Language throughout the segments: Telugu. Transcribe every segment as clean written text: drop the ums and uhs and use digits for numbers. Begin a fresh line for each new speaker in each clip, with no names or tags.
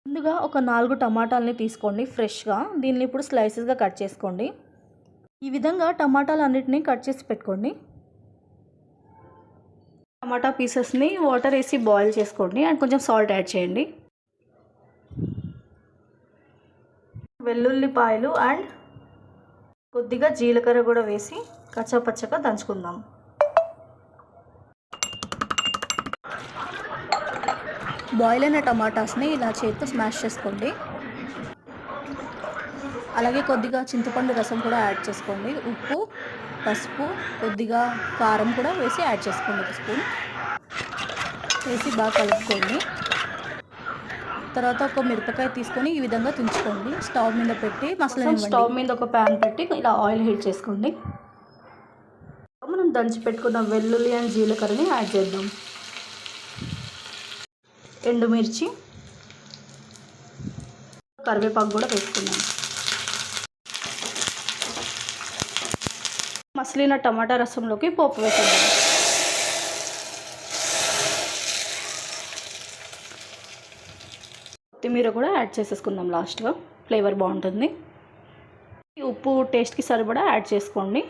ముందుగా ఒక 4 టమాటాలని తీసుకోండి ఫ్రెష్గా. దీన్ని ఇప్పుడు స్లైసెస్గా కట్ చేసుకోండి. ఈ విధంగా టమాటాలన్నిటిని కట్ చేసి పెట్టుకోండి. టమాటా పీసెస్ని వాటర్ వేసి బాయిల్ చేసుకోండి అండ్ కొంచెం సాల్ట్ యాడ్ చేయండి. వెల్లుల్లిపాయలు అండ్ కొద్దిగా జీలకర్ర కూడా వేసి కచ్చాపచ్చగా దంచుకుందాం. బాయిల్ అయిన టమాటాస్ని ఇలా చేతితో స్మాష్ చేసుకోండి. అలాగే కొద్దిగా చింతపండు రసం కూడా యాడ్ చేసుకోండి. ఉప్పు, పసుపు, కొద్దిగా కారం కూడా వేసి యాడ్ చేసుకోండి. 1 స్పూన్ వేసి బాగా కలుపుకోండి. తర్వాత ఒక మిరపకాయ తీసుకొని ఈ విధంగా తుంచుకోండి. స్టవ్ మీద పెట్టి స్టవ్ మీద ఒక ప్యాన్ పెట్టి ఇలా ఆయిల్ హీట్ చేసుకోండి. మనం దంచి పెట్టుకున్న వెల్లుల్లి అండ్ జీలకర్రని యాడ్ చేద్దాం. ఎండుమిర్చి, కరివేపాకు కూడా వేసుకుందాం. మసిలిన టమాటా రసంలోకి పోపు వేసేద్దాం. కొత్తిమీర కూడా యాడ్ చేసేసుకుందాం లాస్ట్గా, ఫ్లేవర్ బాగుంటుంది. ఉప్పు టేస్ట్కి సరిపడా యాడ్ చేసుకోండి.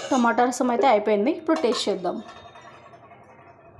టమాటా రసం అయితే అయిపోయింది. ఇప్పుడు టేస్ట్ చేద్దాం.